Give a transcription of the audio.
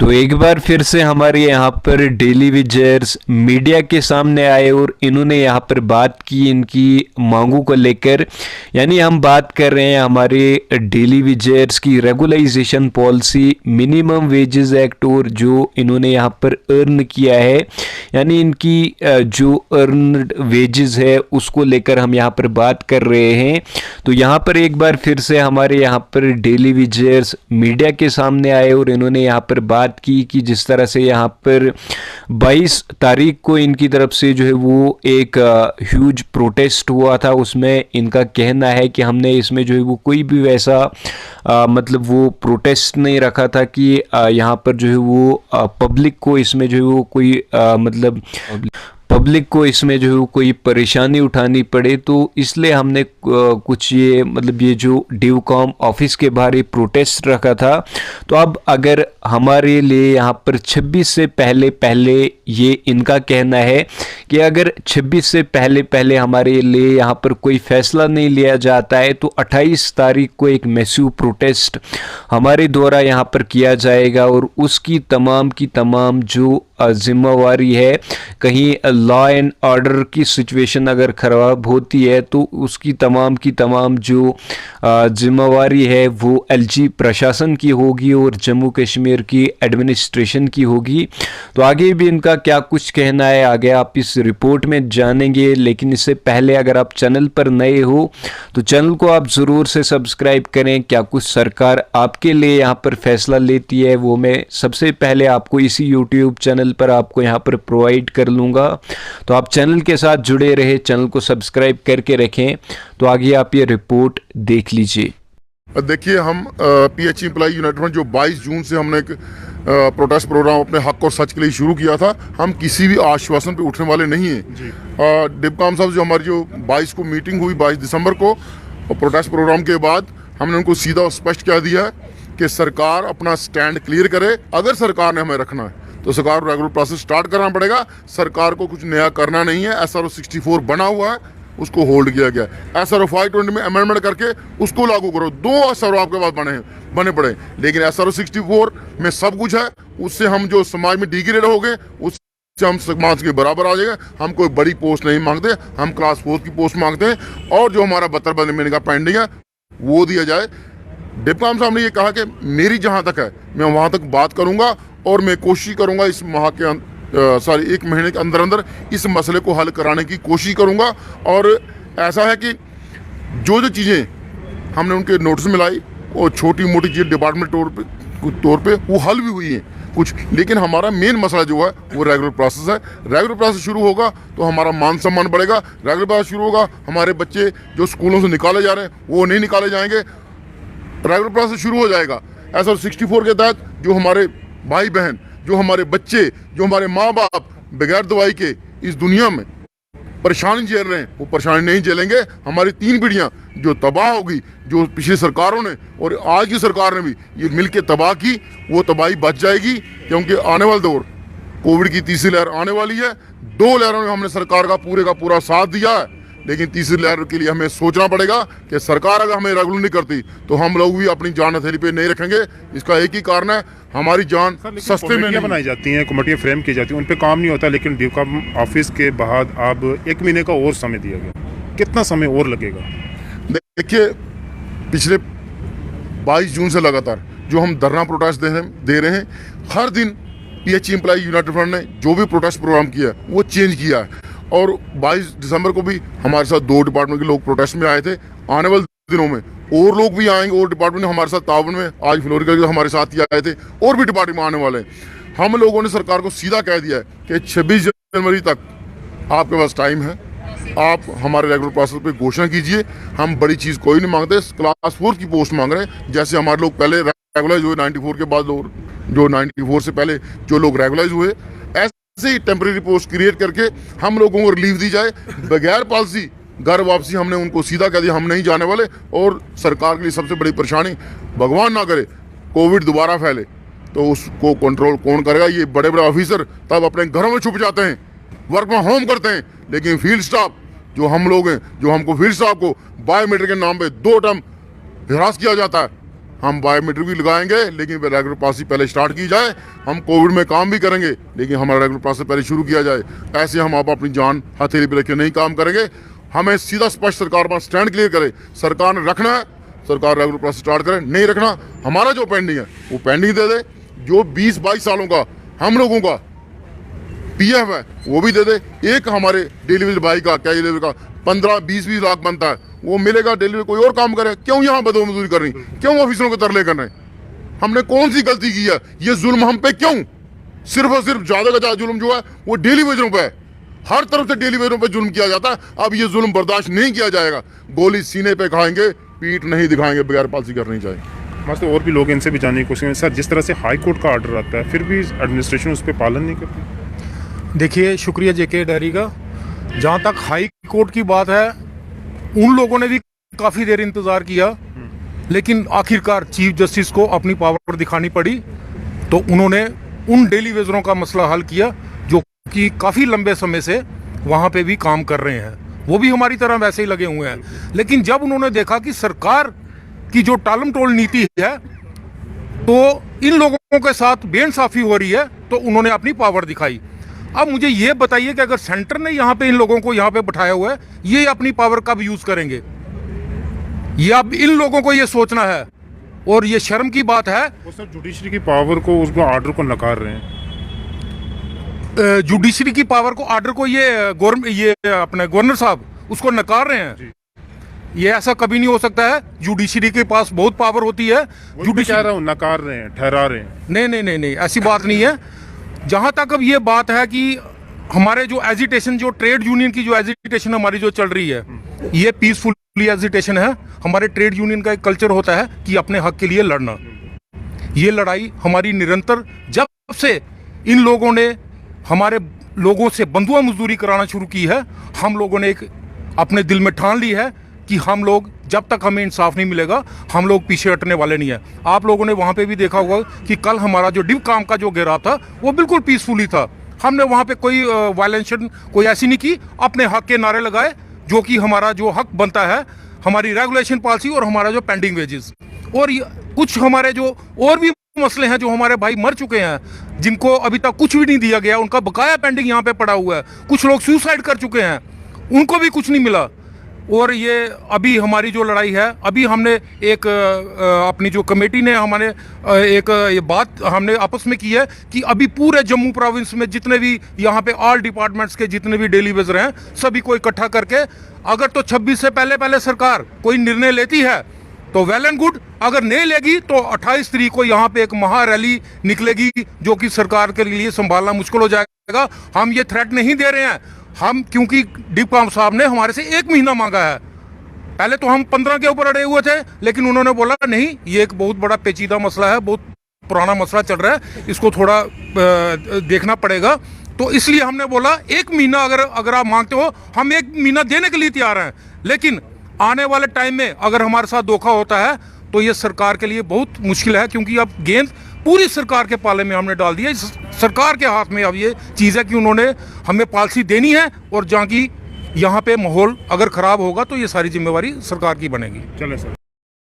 तो एक बार फिर से हमारे यहाँ पर डेली विजर्स मीडिया के सामने आए और इन्होंने यहाँ पर बात की इनकी मांगों को लेकर। यानी हम बात कर रहे हैं हमारे डेली विजर्स की regularisation policy, minimum wages act और जो इन्होंने यहाँ पर अर्न किया है, यानी इनकी जो अर्नड वेजेस है उसको लेकर हम यहाँ पर बात कर रहे हैं। तो यहाँ पर एक बार फिर से हमारे यहाँ पर डेली विजर्स मीडिया के सामने आए और इन्होंने यहाँ पर बात की कि जिस तरह से यहाँ पर 22 तारीख को इनकी तरफ से जो है वो एक ह्यूज प्रोटेस्ट हुआ था, उसमें इनका कहना है कि हमने इसमें जो है वो कोई भी वैसा मतलब वो प्रोटेस्ट नहीं रखा था कि यहाँ पर जो है वो पब्लिक को इसमें जो है वो कोई मतलब पब्लिक को इसमें जो है कोई परेशानी उठानी पड़े, तो इसलिए हमने कुछ ये मतलब ये जो ड्यूकॉम ऑफिस के बाहर ये प्रोटेस्ट रखा था। तो अब अगर हमारे लिए यहाँ पर 26 से पहले पहले ये इनका कहना है कि अगर 26 से पहले पहले हमारे लिए यहाँ पर कोई फैसला नहीं लिया जाता है तो 28 तारीख को एक मैसिव प्रोटेस्ट हमारे द्वारा यहाँ पर किया जाएगा और उसकी तमाम की तमाम जो जिम्मेवारी है, कहीं लॉ एंड ऑर्डर की सिचुएशन अगर खराब होती है तो उसकी तमाम की तमाम जो जिम्मेवारी है वो एलजी प्रशासन की होगी और जम्मू कश्मीर की एडमिनिस्ट्रेशन की होगी। तो आगे भी इनका क्या कुछ कहना है आगे आप इस रिपोर्ट में जानेंगे, लेकिन इससे पहले अगर आप चैनल पर नए हो तो चैनल को आप ज़रूर से सब्सक्राइब करें। क्या कुछ सरकार आपके लिए यहाँ पर फैसला लेती है वो मैं सबसे पहले आपको इसी यूट्यूब चैनल पर आपको यहाँ पर प्रोवाइड कर लूँगा। तो आप चैनल के साथ जुड़े रहे, चैनल को सब्सक्राइब करके रखें। तो आगे आप ये रिपोर्ट देख लीजिए। देखिए, हम पीएच एम्प्लॉय यूनाइटेड फ्रंट जो 22 जून से हमने एक प्रोटेस्ट प्रोग्राम अपने हक और सच के लिए शुरू किया था, हम किसी भी आश्वासन पे उठने वाले नहीं हैं। डिप्कॉम साहब जो हमारी जो 22 को मीटिंग हुई 22 दिसंबर को, और प्रोटेस्ट प्रोग्राम के बाद हमने उनको सीधा और स्पष्ट कह दिया है कि सरकार अपना स्टैंड क्लियर करे। अगर सरकार ने हमें रखना है तो सरकार को रेगुलर प्रोसेस स्टार्ट करना पड़ेगा। सरकार को कुछ नया करना नहीं है। SRO 64 बना हुआ है, उसको होल्ड किया गया है। SRO 520 में अमेंडमेंट करके उसको लागू करो। 2 SRO आपके पास बने पड़े, लेकिन SRO 64 में सब कुछ है। उससे हम जो समाज में डिग्रेड हो गए उससे हम समाज के बराबर आ जाएगा। हम कोई बड़ी पोस्ट नहीं मांगते, हम क्लास 4 की पोस्ट मांगते हैं और जो हमारा 72 महीने का पेंडिंग है वो दिया जाए। डिप्कॉम साहब ने ये कहा कि मेरी जहाँ तक है मैं वहाँ तक बात करूँगा और मैं कोशिश करूँगा इस माह के 1 महीने के अंदर अंदर इस मसले को हल कराने की कोशिश करूँगा। और ऐसा है कि जो चीज़ें हमने उनके नोटिस में लाई और छोटी मोटी चीज़ें डिपार्टमेंट तौर पे वो हल भी हुई हैं कुछ, लेकिन हमारा मेन मसला जो है वो रेगुलर प्रोसेस है। रेगुलर प्रोसेस शुरू होगा तो हमारा मान सम्मान बढ़ेगा। रेगुलर प्रोसेस शुरू होगा, हमारे बच्चे जो स्कूलों से निकाले जा रहे हैं वो नहीं निकाले जाएंगे। रेगुलर प्रोसेस शुरू हो जाएगा। SRO 64 के तहत जो हमारे भाई बहन, जो हमारे बच्चे, जो हमारे माँ बाप बगैर दवाई के इस दुनिया में परेशानी झेल रहे हैं वो परेशानी नहीं झेलेंगे। हमारी 3 पीढ़ियाँ जो तबाह होगी, जो पिछली सरकारों ने और आज की सरकार ने भी ये मिलके तबाह की, वो तबाही बच जाएगी। क्योंकि आने वाला दौर कोविड की तीसरी लहर आने वाली है। 2 लहरों में हमने सरकार का पूरा साथ दिया है, लेकिन तीसरी लहर के लिए हमें सोचना पड़ेगा कि सरकार अगर हमें रेगुलर नहीं करती तो हम लोग भी अपनी जान हथेली पे नहीं रखेंगे। इसका एक ही कारण है, हमारी जान सस्ते में नहीं बनाई जाती हैं, कमेटियाँ फ्रेम की जाती हैं, उन पे काम नहीं होता। लेकिन ड्यूकॉम ऑफिस के बाद अब 1 महीने का और समय दिया गया, कितना समय और लगेगा? देखिए, पिछले 22 जून से लगातार जो हम धरना प्रोटेस्ट दे रहे हैं, हर दिन पीएच एम्प्लॉय यूनाइटेड फ्रंट ने जो भी प्रोटेस्ट प्रोग्राम किया वो चेंज किया है। और 22 दिसंबर को भी हमारे साथ 2 डिपार्टमेंट के लोग प्रोटेस्ट में आए थे। आने वाले दिनों में और लोग भी आएंगे और डिपार्टमेंट हमारे साथ तावन में, आज फ्लोरिकल के हमारे साथ ही आए थे और भी डिपार्टमेंट में आने वाले हैं। हम लोगों ने सरकार को सीधा कह दिया है कि 26 जनवरी तक आपके पास टाइम है, आप हमारे रेगुलर प्रोसेस पे घोषणा कीजिए। हम बड़ी चीज़ कोई नहीं मांगते, क्लास 4 की पोस्ट मांग रहे हैं। जैसे हमारे लोग पहले रेगुलाइज हुए 94 के बाद, जो 94 से पहले जो लोग रेगुलाइज हुए, ऐसे ही टेम्परेरी पोस्ट क्रिएट करके हम लोगों को रिलीफ दी जाए। बगैर पॉलिसी घर वापसी हमने उनको सीधा कह दिया, हम नहीं जाने वाले। और सरकार के लिए सबसे बड़ी परेशानी, भगवान ना करे कोविड दोबारा फैले तो उसको कंट्रोल कौन करेगा? ये बड़े बड़े ऑफिसर तब अपने घरों में छुप जाते हैं, वर्क फ्रॉम होम करते हैं, लेकिन फील्ड स्टाफ जो हम लोग हैं, जो हमको फील्ड स्टाफ को बायोमेट्रिक के नाम पे 2 टर्म हिरास किया जाता है, हम बायोमेट्रिक भी लगाएंगे, लेकिन रेगुलर पास पहले स्टार्ट की जाए। हम कोविड में काम भी करेंगे, लेकिन हमारा रेगुलर पास पहले शुरू किया जाए। ऐसे हम आप अपनी जान हथेली पे रखे नहीं काम करेंगे। हमें सीधा स्पष्ट सरकार पर स्टैंड क्लियर करे। सरकार ने रखना है, सरकार रेगुलर पास स्टार्ट करे, नहीं रखना हमारा जो पेंडिंग है वो पेंडिंग दे दे। जो 20-22 सालों का हम लोगों का पीएफ है वो भी दे दे। एक हमारे डिलीवरी भाई का क्या डिलीवरी का 15-20 लाख बनता है, वो मिलेगा। डिलीवरी कोई और काम करे, क्यों यहाँ बदमजूरी कर रही, क्यों ऑफिसरों के तरले कर रहे हैं? हमने कौन सी गलती की है? ये जुल्म हम पे क्यों? सिर्फ और सिर्फ ज्यादा का ज्यादा जुल्म जो है वो डेली वेजरों पे है। हर तरफ से डेली वेजरों पे जुल्म किया जाता है। अब ये जुल्म बर्दाश्त नहीं किया जाएगा। गोली सीने पे खाएंगे, पीठ नहीं दिखाएंगे, बगैर पॉलिसी करनी चाहिए। मस्त और भी लोग इनसे भी जानने की कोशिश करें। सर, जिस तरह से हाई कोर्ट का ऑर्डर आता है, फिर भी एडमिनिस्ट्रेशन उस पर पालन नहीं करती। देखिए, शुक्रिया जेके डैरी का। जहाँ तक हाई कोर्ट की बात है, उन लोगों ने भी काफ़ी देर इंतज़ार किया, लेकिन आखिरकार चीफ जस्टिस को अपनी पावर दिखानी पड़ी, तो उन्होंने उन डेली वेजरों का मसला हल किया जो कि काफ़ी लंबे समय से वहाँ पे भी काम कर रहे हैं। वो भी हमारी तरह वैसे ही लगे हुए हैं। लेकिन जब उन्होंने देखा कि सरकार की जो टालम टोल नीति है, तो इन लोगों के साथ बेइंसाफी हो रही है, तो उन्होंने अपनी पावर दिखाई। अब मुझे ये बताइए कि अगर सेंटर ने यहाँ पे इन लोगों को यहाँ पे बैठाया हुआ है, ये अपनी पावर कब यूज करेंगे? ये अब इन लोगों को ये सोचना है, और ये शर्म की बात है। वो सर जुडिशरी की पावर को, उसको ऑर्डर को नकार रहे हैं। जुडिशरी की पावर को, ऑर्डर को ये अपने गवर्नर साहब उसको नकार रहे हैं। ये ऐसा कभी नहीं हो सकता है। जुडिशरी के पास बहुत पावर होती है। जुडिशरी कह रहा हूँ, नकार रहे हैं, ठहरा रहे हैं। नहीं, ऐसी बात नहीं है। जहां तक अब ये बात है कि हमारे जो एजिटेशन, जो ट्रेड यूनियन की जो एजिटेशन हमारी जो चल रही है, ये पीसफुली एजिटेशन है। हमारे ट्रेड यूनियन का एक कल्चर होता है कि अपने हक के लिए लड़ना। ये लड़ाई हमारी निरंतर, जब से इन लोगों ने हमारे लोगों से बंधुआ मजदूरी कराना शुरू की है, हम लोगों ने एक अपने दिल में ठान ली है कि हम लोग, जब तक हमें इंसाफ नहीं मिलेगा, हम लोग पीछे हटने वाले नहीं है। आप लोगों ने वहाँ पे भी देखा होगा कि कल हमारा जो डिव काम का जो घेराव था वो बिल्कुल पीसफुली था। हमने वहाँ पे कोई वायलेंशन कोई ऐसी नहीं की। अपने हक के नारे लगाए, जो कि हमारा जो हक बनता है, हमारी रेगुलेशन पॉलिसी और हमारा जो पेंडिंग वेजेस, और कुछ हमारे जो और भी मसले हैं, जो हमारे भाई मर चुके हैं, जिनको अभी तक कुछ भी नहीं दिया गया, उनका बकाया पेंडिंग यहाँ पे पड़ा हुआ है। कुछ लोग सुसाइड कर चुके हैं, उनको भी कुछ नहीं मिला। और ये अभी हमारी जो लड़ाई है, अभी हमने एक अपनी जो कमेटी ने हमारे एक ये बात हमने आपस में की है कि अभी पूरे जम्मू प्रोविंस में जितने भी यहाँ पे ऑल डिपार्टमेंट्स के जितने भी डेली वेजर हैं, सभी को इकट्ठा करके, अगर तो 26 से पहले सरकार कोई निर्णय लेती है तो वेल एंड गुड, अगर नहीं लेगी तो 28 तारीख को यहाँ पे एक महा रैली निकलेगी, जो कि सरकार के लिए संभालना मुश्किल हो जाएगा। हम ये थ्रेट नहीं दे रहे हैं, हम, क्योंकि डिप्टी साहब ने हमारे से 1 महीना मांगा है। पहले तो हम 15 के ऊपर अड़े हुए थे, लेकिन उन्होंने बोला नहीं, ये एक बहुत बड़ा पेचीदा मसला है, बहुत पुराना मसला चल रहा है, इसको थोड़ा देखना पड़ेगा। तो इसलिए हमने बोला 1 महीना अगर आप मांगते हो, हम 1 महीना देने के लिए तैयार हैं। लेकिन आने वाले टाइम में अगर हमारे साथ धोखा होता है तो ये सरकार के लिए बहुत मुश्किल है, क्योंकि अब गेंद पूरी सरकार के पाले में हमने डाल दिया। सरकार के हाथ में अब ये चीज़ है कि उन्होंने हमें पॉलिसी देनी है, और जहाँ की यहाँ पे माहौल अगर ख़राब होगा तो ये सारी जिम्मेवारी सरकार की बनेगी। चले सर।